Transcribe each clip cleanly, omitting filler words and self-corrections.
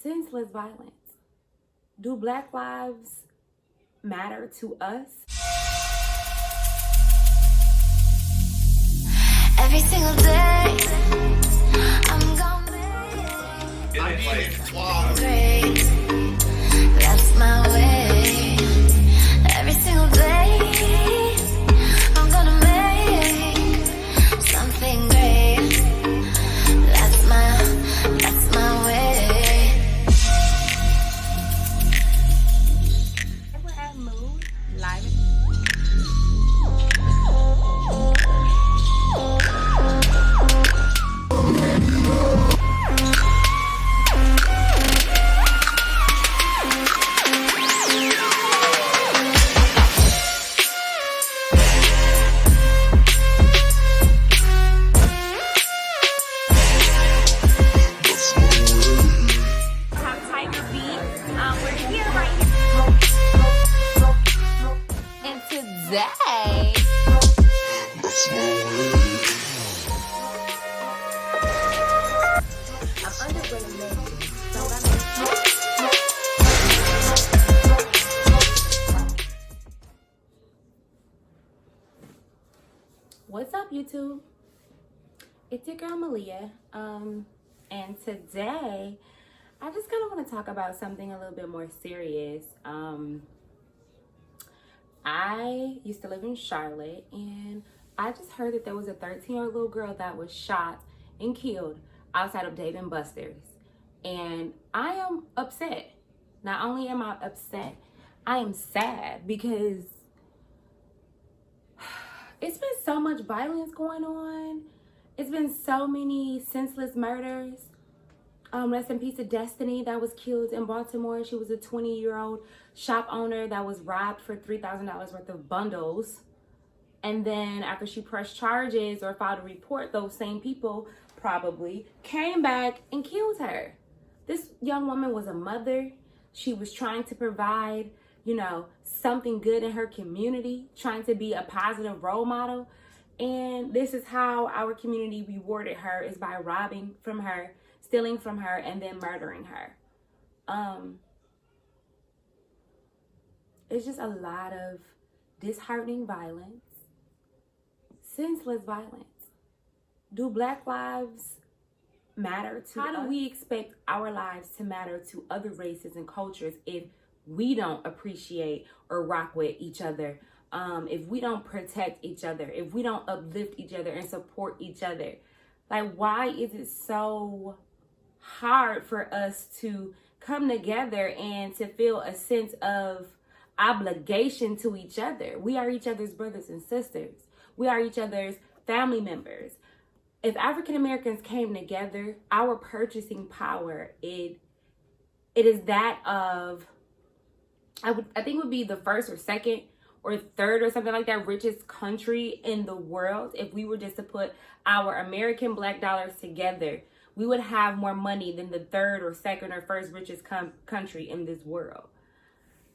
senseless violence. Do Black lives matter to us? Every single day, I'm gonna make it great. That's my way. Every single day, I'm gonna make something great. That's my way. We're at Mood Live. What's up, YouTube? It's your girl Melia, and today I just kind of want to talk about something a little bit more serious. I used to live in Charlotte, and I just heard that there was a 13-year-old little girl that was shot and killed outside of Dave & Buster's, and I am upset. Not only am I upset, I am sad because it's been so much violence going on. It's been so many senseless murders. Rest in peace to Destiny that was killed in Baltimore. She was a 20-year-old shop owner that was robbed for $3,000 worth of bundles. And then after she pressed charges or filed a report, those same people probably came back and killed her. This young woman was a mother. She was trying to provide, something good in her community, trying to be a positive role model. And this is how our community rewarded her, is by robbing from her, stealing from her, and then murdering her. It's just a lot of disheartening violence, senseless violence. Do Black lives matter to us? How do we expect our lives to matter to other races and cultures if we don't appreciate or rock with each other, if we don't protect each other, if we don't uplift each other and support each other? Like, why is it so hard for us to come together and to feel a sense of obligation to each other? We are each other's brothers and sisters. We are each other's family members. If African Americans came together, our purchasing power, it is that of, I think would be the first or second or third or something like that richest country in the world. If we were just to put our American Black dollars together, we would have more money than the third or second or first richest country in this world.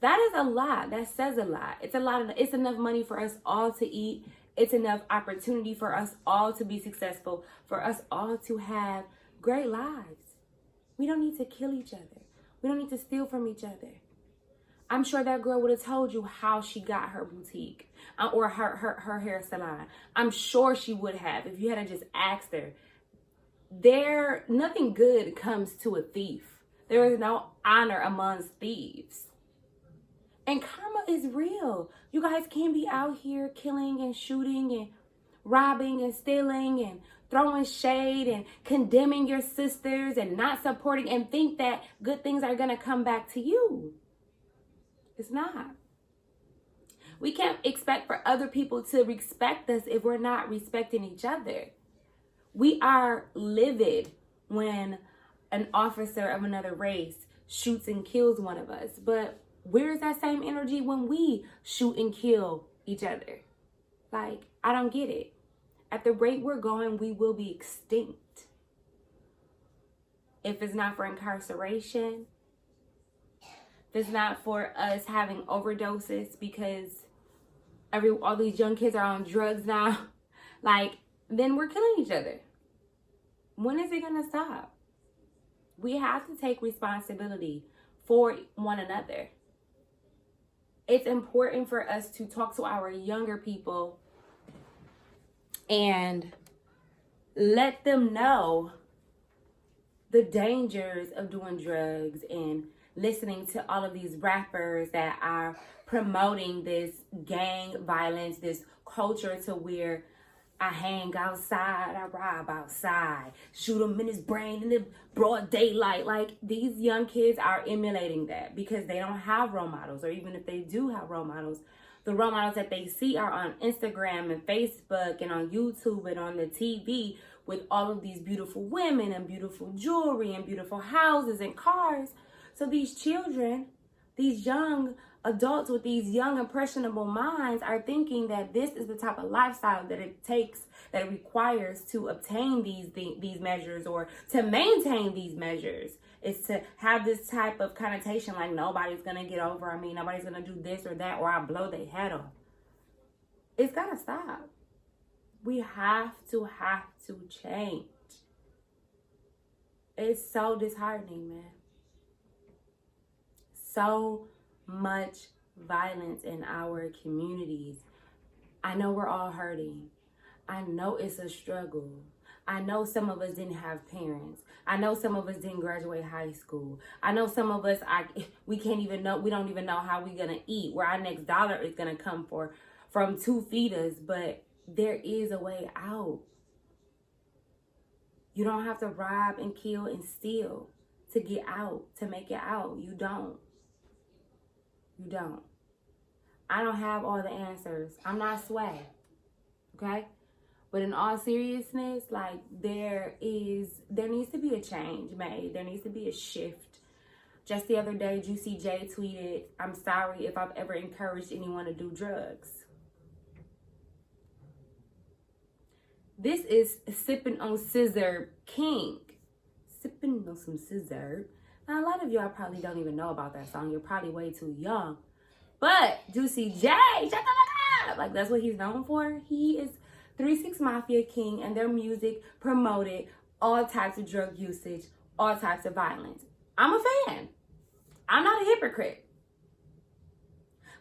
That is a lot. That says a lot. It's a lot. It's enough money for us all to eat. It's enough opportunity for us all to be successful, for us all to have great lives. We don't need to kill each other. We don't need to steal from each other. I'm sure that girl would have told you how she got her boutique or her hair salon. I'm sure she would have if you had just asked her. Nothing good comes to a thief. There is no honor amongst thieves. And karma is real. You guys can't be out here killing and shooting and robbing and stealing and throwing shade and condemning your sisters and not supporting and think that good things are going to come back to you. It's not. We can't expect for other people to respect us if we're not respecting each other. We are livid when an officer of another race shoots and kills one of us. But where's that same energy when we shoot and kill each other? Like, I don't get it. At the rate we're going, we will be extinct. If it's not for incarceration, if it's not for us having overdoses because all these young kids are on drugs now, then we're killing each other. When is it gonna stop? We have to take responsibility for one another. It's important for us to talk to our younger people and let them know the dangers of doing drugs and listening to all of these rappers that are promoting this gang violence, this culture to where I hang outside, I rob outside, shoot him in his brain in the broad daylight. Like, these young kids are emulating that because they don't have role models, or even if they do have role models, the role models that they see are on Instagram and Facebook and on YouTube and on the TV with all of these beautiful women and beautiful jewelry and beautiful houses and cars. So these children, these young adults with these young impressionable minds are thinking that this is the type of lifestyle that it takes, that it requires to obtain these measures or to maintain these measures. Is to have this type of connotation like nobody's gonna get over me, nobody's gonna do this or that, or I blow their head off. It's gotta stop. We have to change. It's so disheartening, man. So much violence in our communities. I know we're all hurting. I know it's a struggle. I know some of us didn't have parents. I know some of us didn't graduate high school. I know some of us, we don't even know how we're gonna eat, where our next dollar is gonna come from to feed us, but there is a way out. You don't have to rob and kill and steal to get out, to make it out. You don't. You don't. I don't have all the answers. I'm not Sway. Okay? But in all seriousness, like, there needs to be a change made. There needs to be a shift. Just the other day, Juicy J tweeted, "I'm sorry if I've ever encouraged anyone to do drugs." This is Sipping on Scissor King. Sipping on some scissor. Now, a lot of y'all probably don't even know about that song. You're probably way too young. But Juicy J, shut the fuck up! Like, that's what he's known for. He is 3-6 Mafia King, and their music promoted all types of drug usage, all types of violence. I'm a fan. I'm not a hypocrite.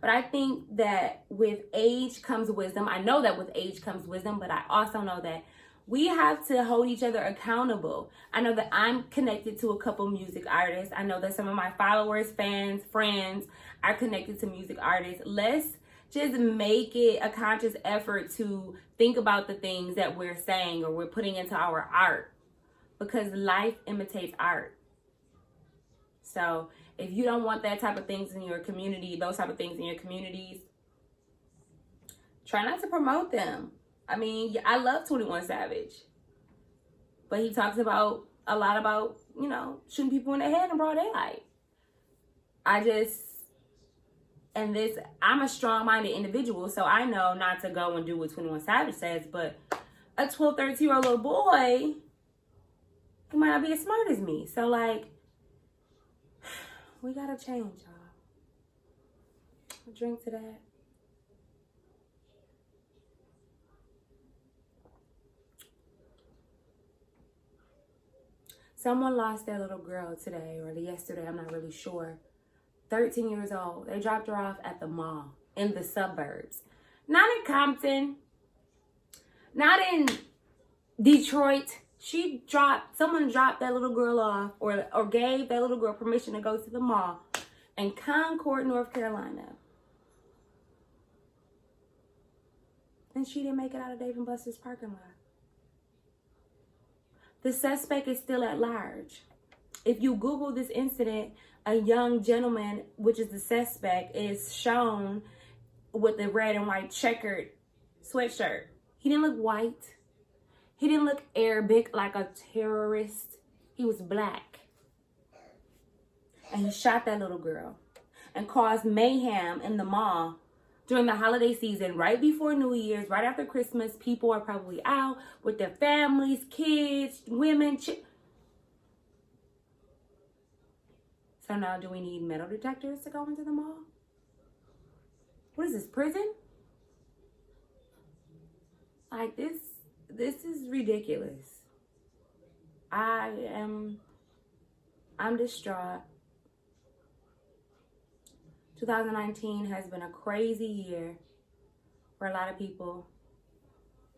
But I think that with age comes wisdom. I know that with age comes wisdom, but I also know that we have to hold each other accountable. I know that I'm connected to a couple music artists. I know that some of my followers, fans, friends are connected to music artists. Let's just make it a conscious effort to think about the things that we're saying or we're putting into our art, because life imitates art. So if you don't want that type of things in your community, those type of things in your communities, try not to promote them. I mean, I love 21 Savage, but he talks about a lot about, you know, shooting people in the head in broad daylight. I'm a strong-minded individual, so I know not to go and do what 21 Savage says, but a 12, 13-year-old little boy, he might not be as smart as me. So, like, we gotta change, y'all. I'll drink to that. Someone lost their little girl today or yesterday, I'm not really sure. 13 years old. They dropped her off at the mall in the suburbs. Not in Compton. Not in Detroit. Someone dropped that little girl off or gave that little girl permission to go to the mall in Concord, North Carolina. And she didn't make it out of Dave & Buster's parking lot. The suspect is still at large. If you Google this incident, a young gentleman, which is the suspect, is shown with the red and white checkered sweatshirt. He didn't look white. He didn't look Arabic like a terrorist. He was black. And he shot that little girl and caused mayhem in the mall during the holiday season, right before New Year's, right after Christmas. People are probably out with their families, kids, women. So now, do we need metal detectors to go into the mall? What is this, prison? Like, this is ridiculous. I am I'm distraught. 2019 has been a crazy year for a lot of people.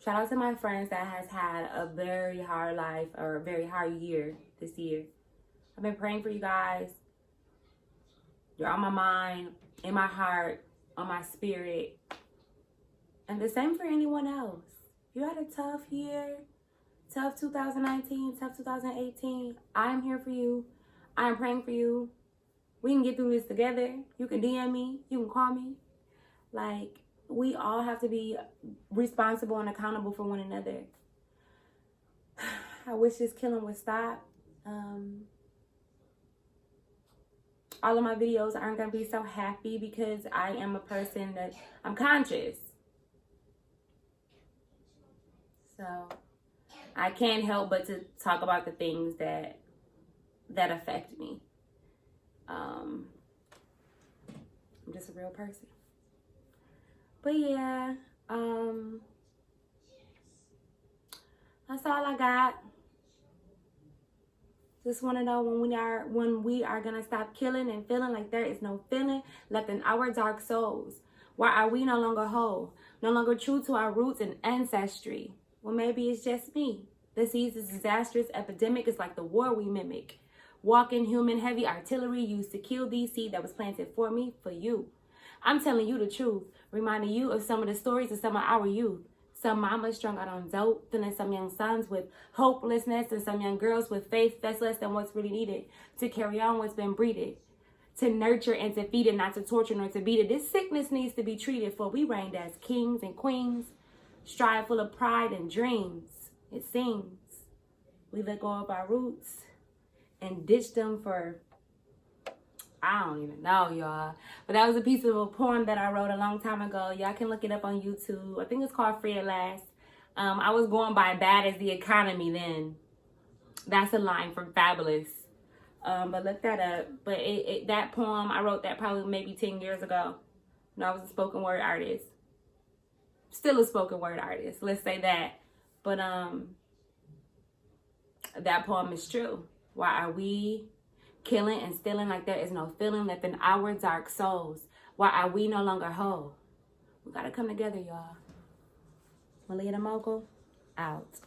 Shout out to my friends that has had a very hard life or a very hard year this year. I've been praying for you guys. You're on my mind, in my heart, on my spirit. And the same for anyone else. You had a tough year, tough 2019, tough 2018. I am here for you. I am praying for you. We can get through this together. You can DM me. You can call me. Like, we all have to be responsible and accountable for one another. I wish this killing would stop. All of my videos aren't going to be so happy because I am a person that I'm conscious. So I can't help but to talk about the things that affect me. I'm just a real person. But yeah, that's all I got. Just want to know when we are gonna stop killing and feeling like there is no feeling left in our dark souls. Why are we no longer whole, no longer true to our roots and ancestry? Well, maybe it's just me. This disastrous epidemic is like the war we mimic. Walking human heavy artillery used to kill these seed that was planted for me, for you. I'm telling you the truth, reminding you of some of the stories of some of our youth. Some mamas strung out on dope, filling some young sons with hopelessness, and some young girls with faith that's less than what's really needed to carry on what's been breeded, to nurture and to feed it, not to torture nor to beat it. This sickness needs to be treated, for we reigned as kings and queens, strive full of pride and dreams. It seems we let go of our roots and ditched them for, I don't even know, y'all. But that was a piece of a poem that I wrote a long time ago. Y'all can look it up on YouTube. I think it's called Free at Last. I was going by Bad as the Economy then. That's a line from Fabulous. But look that up. But that poem, I wrote that probably maybe 10 years ago. And I was a spoken word artist. Still a spoken word artist. Let's say that. But that poem is true. Why are we killing and stealing like there is no feeling left in our dark souls? Why are we no longer whole? We gotta come together, y'all. Im Melia The Mogul, out.